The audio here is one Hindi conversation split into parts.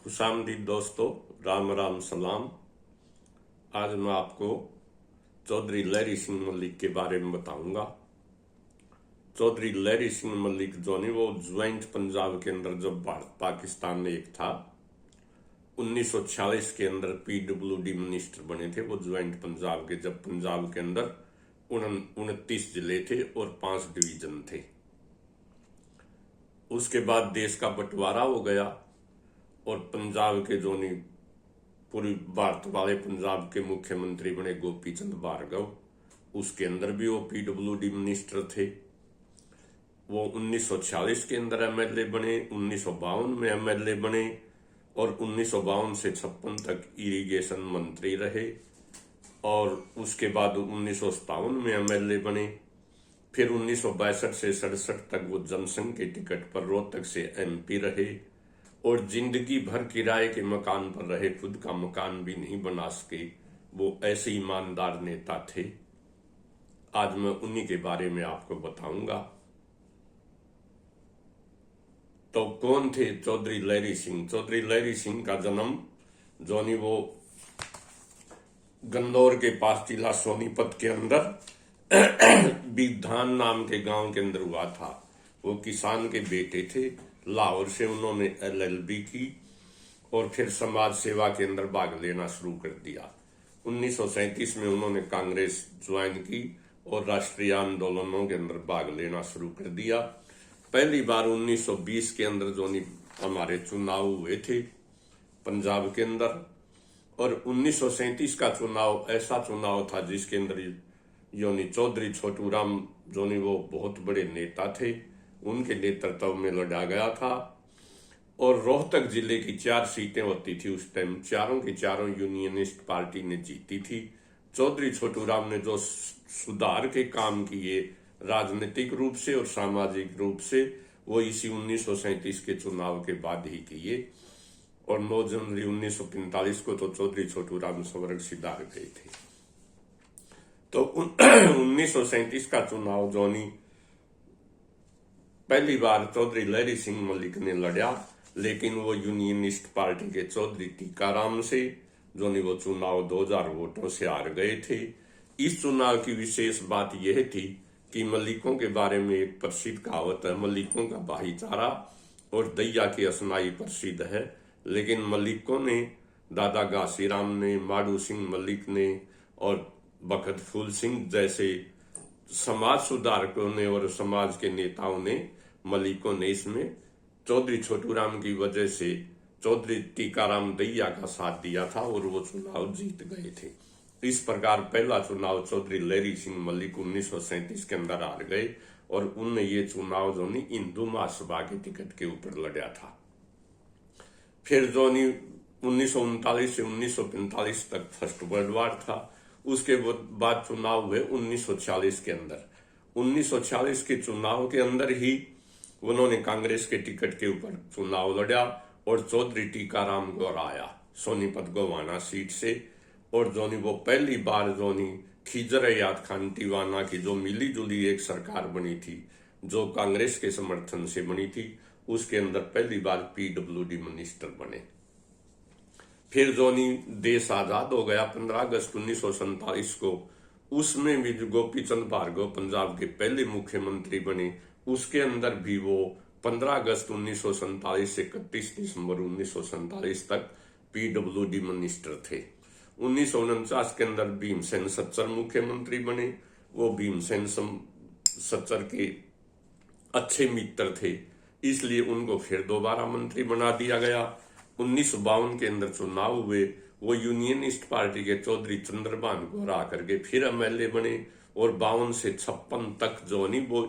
खुशामदीद दोस्तों, राम राम सलाम। आज मैं आपको चौधरी लहरी सिंह मलिक के बारे में बताऊंगा। चौधरी लहरी सिंह मलिक जो नहीं, वो ज्वाइंट पंजाब के अंदर जब भारत पाकिस्तान में एक था 1946 के अंदर पीडब्ल्यूडी मिनिस्टर बने थे। वो ज्वाइंट पंजाब के, जब पंजाब के अंदर 29 जिले थे और 5 डिवीजन थे। उसके बाद देश का बंटवारा हो गया और पंजाब के जो नहीं पूरी भारत वाले पंजाब के मुख्यमंत्री बने गोपी चंद भार्गव। उसके अंदर भी वो पीडब्ल्यूडी मिनिस्टर थे। वो 1946 के अंदर एमएलए बने, 1952 में एमएलए बने और 1952 से 56 तक इरिगेशन मंत्री रहे और उसके बाद 1957 में एमएलए बने। फिर 1962 से 67 तक वो जनसंघ के टिकट पर रोहतक से एमपी रहे और जिंदगी भर किराए के मकान पर रहे, खुद का मकान भी नहीं बना सके। वो ऐसे ईमानदार नेता थे। आज मैं उन्हीं के बारे में आपको बताऊंगा। तो कौन थे चौधरी लहरी सिंह? चौधरी लहरी सिंह का जन्म जो नहीं वो गंदौर के पास जिला सोनीपत के अंदर बिधान नाम के गांव के अंदर हुआ था। वो किसान के बेटे थे। लाहौर से उन्होंने एलएलबी की और फिर समाज सेवा के अंदर भाग लेना शुरू कर दिया। 1937 में उन्होंने कांग्रेस ज्वाइन की और राष्ट्रीय आंदोलनों के अंदर भाग लेना शुरू कर दिया। पहली बार 1920 के अंदर जो हमारे चुनाव हुए थे पंजाब के अंदर, और 1937 का चुनाव ऐसा चुनाव था जिसके अंदर योनी चौधरी छोटू राम जो वो बहुत बड़े नेता थे, उनके नेतृत्व में लड़ा गया था। और रोहतक जिले की 4 सीटें होती थी उस टाइम, चारों की चारों यूनियनिस्ट पार्टी ने जीती थी। चौधरी छोटू राम ने जो सुधार के काम किए राजनीतिक रूप से और सामाजिक रूप से, वो इसी 1937 के चुनाव के बाद ही किए। और 9 जनवरी 1945 को तो चौधरी छोटू राम स्वर्ग सिधार गए थे। तो 1937 का चुनाव जोनी पहली बार चौधरी लहरी सिंह मलिक ने लड़ा, लेकिन वो यूनियनिस्ट पार्टी के चौधरी टीकाराम से जो वो चुनाव 2000 वोटों से हार गए थे। इस चुनाव की विशेष बात यह थी कि मलिकों के बारे में एक प्रसिद्ध कहावत है, मलिकों का भाईचारा और दैया की असनाई प्रसिद्ध है। लेकिन मलिकों ने, दादा घासीराम ने, माडू सिंह मलिक ने और बखत फूल सिंह जैसे समाज सुधारकों ने और समाज के नेताओं ने, मलिकों ने इसमें चौधरी छोटू राम की वजह से चौधरी टीकाराम दैया का साथ दिया था और वो चुनाव जीत गए थे। इस प्रकार पहला चुनाव चौधरी लहरी सिंह मलिक 1937 के अंदर हार गए और उनने ये चुनाव जो हिंदू महासभा के टिकट के ऊपर लड़ा था। फिर जो 1939 से 1945 तक फर्स्ट वर्ल्ड वॉर था। उसके बाद चुनाव हुए 1946 के अंदर। 1946 के चुनाव के अंदर ही उन्होंने कांग्रेस के टिकट के ऊपर चुनाव लड़ा और चौधरी टीकाराम को हराया सोनीपत गोवाना सीट से। और जोनी वो पहली बार जोनी खिजर याद खान टिवाना की जो मिली जुली एक सरकार बनी थी, जो कांग्रेस के समर्थन से बनी थी, उसके अंदर पहली बार पीडब्ल्यूडी मिनिस्टर बने। फिर जोनी देश आजाद हो गया 15 अगस्त 1947 को। उसमें भी गोपी चंद भार्गव पंजाब के पहले मुख्यमंत्री बने। उसके अंदर भी वो 15 अगस्त 1947 से 31 दिसंबर 1947 तक पीडब्ल्यूडी मिनिस्टर थे। 1949 के अंदर भीमसेन सच्चर मुख्यमंत्री बने। वो भीमसेन सच्चर के अच्छे मित्र थे, इसलिए उनको फिर दोबारा मंत्री बना दिया गया। 1952 के अंदर चुनाव हुए। वो यूनियनिस्ट पार्टी के चौधरी चंद्रभान को हरा करके फिर एमएलए बने और 52 से 56 तक जो नहीं वो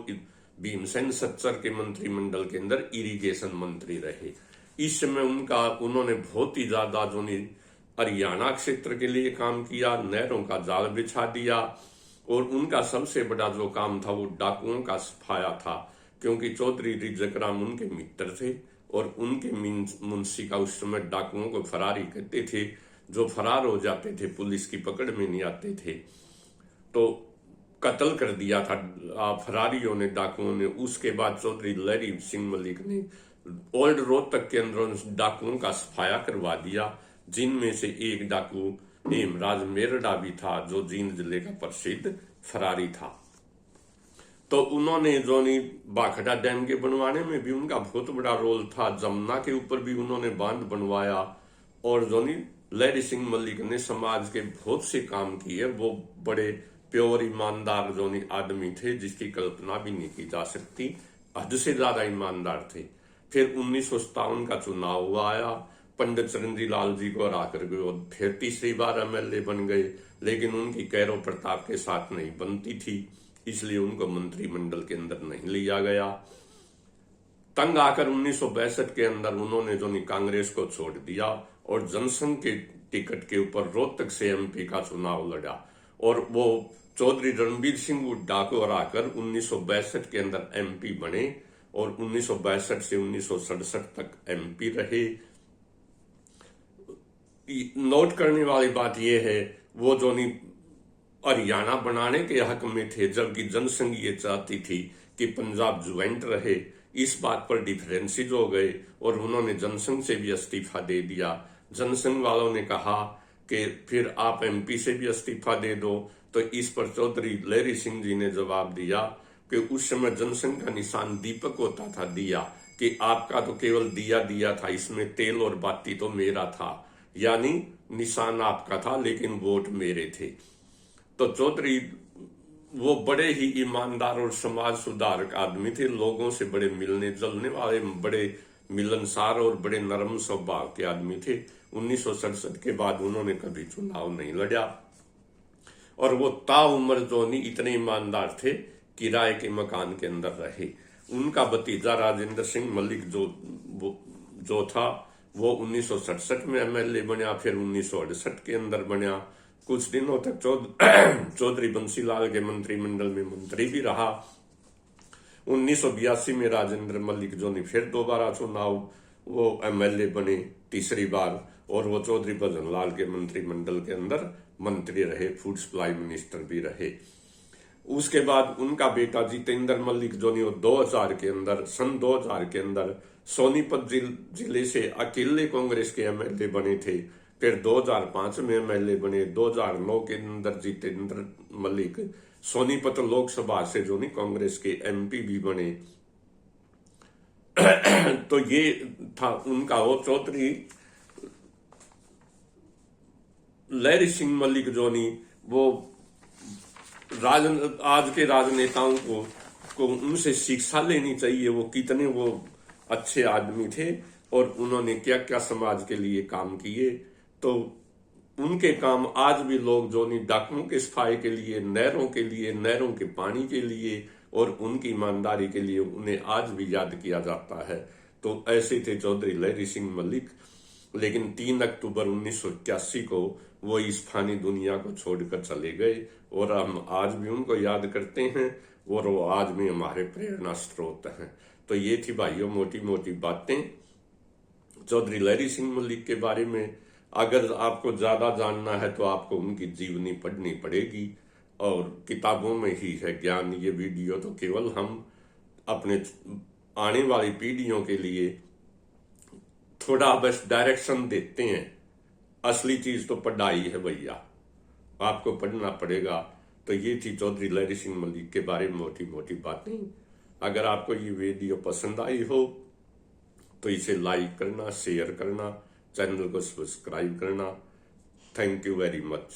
भीमसेन सच्चर के मंत्रिमंडल के अंदर इरिगेशन मंत्री रहे। इस समय उन्होंने बहुत ही ज्यादा जो नहीं हरियाणा क्षेत्र के लिए काम किया, नहरों का जाल बिछा दिया और उनका सबसे बड़ा जो काम था वो डाकुओं का सफाया था, क्योंकि चौधरी रिजक राम उनके मित्र थे और उनके मुंशी का उस समय डाकुओं को फरारी कहते थे, जो फरार हो जाते थे, पुलिस की पकड़ में नहीं आते थे। तो कत्ल कर दिया था फरारियों ने, डाकुओं ने। उसके बाद चौधरी लहरी सिंह मलिक ने ओल्ड रोहतक के अंदर डाकुओं का सफाया करवा दिया, जिनमें से एक डाकू हेमराज मेरडा भी था, जो जींद जिले का प्रसिद्ध फरारी था। तो उन्होंने जोनी बाखड़ा डैम के बनवाने में भी उनका बहुत बड़ा रोल था। जमुना के ऊपर भी उन्होंने बांध बनवाया, और जोनी लहरी सिंह मलिक ने समाज के बहुत से काम किए। वो बड़े प्योर ईमानदार जोनी आदमी थे, जिसकी कल्पना भी नहीं की जा सकती, हद से ज्यादा ईमानदार थे। फिर 1957 का चुनाव आया, पंडित चरंजी लाल जी को हरा कर वो फिर तीसरी बार एमएलए बन गए, लेकिन उनकी कैरो प्रताप के साथ नहीं बनती थी, इसलिए उनको मंत्रिमंडल के अंदर नहीं लिया गया। तंग आकर 1962 के अंदर उन्होंने जो कांग्रेस को छोड़ दिया और जनसंघ के टिकट के ऊपर रोहतक से एमपी का चुनाव लड़ा, और वो चौधरी रणबीर सिंह हुड्डा को हराकर 1962 के अंदर एमपी बने, और 1962 से 1967 तक एमपी रहे। नोट करने वाली बात यह है, वो जो हरियाणा बनाने के हक में थे, जबकि जनसंघ ये चाहती थी कि पंजाब ज्वाइंट रहे। इस बात पर डिफरेंसेस हो गए और उन्होंने जनसंघ से भी इस्तीफा दे दिया। जनसंघ वालों ने कहा कि फिर आप एमपी से भी इस्तीफा दे दो, तो इस पर चौधरी लहरी सिंह जी ने जवाब दिया कि उस समय जनसंघ का निशान दीपक होता था, दिया, कि आपका तो केवल दिया था, इसमें तेल और बाती तो मेरा था, यानी निशान आपका था लेकिन वोट मेरे थे। तो चौधरी वो बड़े ही ईमानदार और समाज सुधारक आदमी थे, लोगों से बड़े मिलने जुलने वाले, बड़े मिलनसार और बड़े नरम स्वभाव के आदमी थे। 1967 के बाद उन्होंने कभी चुनाव नहीं लड़ा, और वो ताउम्र जो नहीं इतने ईमानदार थे, किराए के मकान के अंदर रहे। उनका भतीजा राजेंद्र सिंह मलिक जो था, वो 1967 में एमएलए बना, फिर 1968 के अंदर बना। कुछ दिनों तक चौधरी बंसीलाल के मंत्रिमंडल में मंत्री भी रहा। 1982 में राजेंद्र मलिक जो ने फिर दोबारा चुनाव, वो एमएलए बने तीसरी बार, और वो चौधरी भजनलाल के मंत्रिमंडल के अंदर मंत्री रहे, फूड सप्लाई मिनिस्टर भी रहे। उसके बाद उनका बेटा जितेंद्र मलिक जो ने 2000 के अंदर, सन 2000 के अंदर सोनीपत जिले से अकेले कांग्रेस के एमएलए बने थे। फिर 2005 में एमएलए बने। 2009 के अंदर जितेंद्र मलिक सोनीपत लोकसभा से जो नहीं कांग्रेस के एमपी भी बने। तो ये था उनका वो चौधरी लहरी सिंह मलिक जो नहीं, वो आज के राजनेताओं को उनसे शिक्षा लेनी चाहिए। वो कितने वो अच्छे आदमी थे और उन्होंने क्या क्या समाज के लिए काम किए। तो उनके काम आज भी लोग जो नहीं डाकुओं के सफाई के लिए, नहरों के पानी के लिए और उनकी ईमानदारी के लिए उन्हें आज भी याद किया जाता है। तो ऐसे थे चौधरी लहरी सिंह मलिक। लेकिन 3 अक्टूबर 1981 को वो इस फानी दुनिया को छोड़कर चले गए, और हम आज भी उनको याद करते हैं, और वो आज भी हमारे प्रेरणा स्रोत हैं। तो ये थी भाइयों मोटी मोटी बातें चौधरी लहरी सिंह मलिक के बारे में। अगर आपको ज्यादा जानना है तो आपको उनकी जीवनी पढ़नी पड़ेगी, और किताबों में ही है ज्ञान। ये वीडियो तो केवल हम अपने आने वाली पीढ़ियों के लिए थोड़ा बस डायरेक्शन देते हैं। असली चीज तो पढ़ाई है भैया, आपको पढ़ना पड़ेगा। तो ये थी चौधरी लहरी सिंह मलिक के बारे में मोटी मोटी बातें। अगर आपको ये वीडियो पसंद आई हो तो इसे लाइक करना, शेयर करना, चैनल को सब्सक्राइब करना। Thank you very much.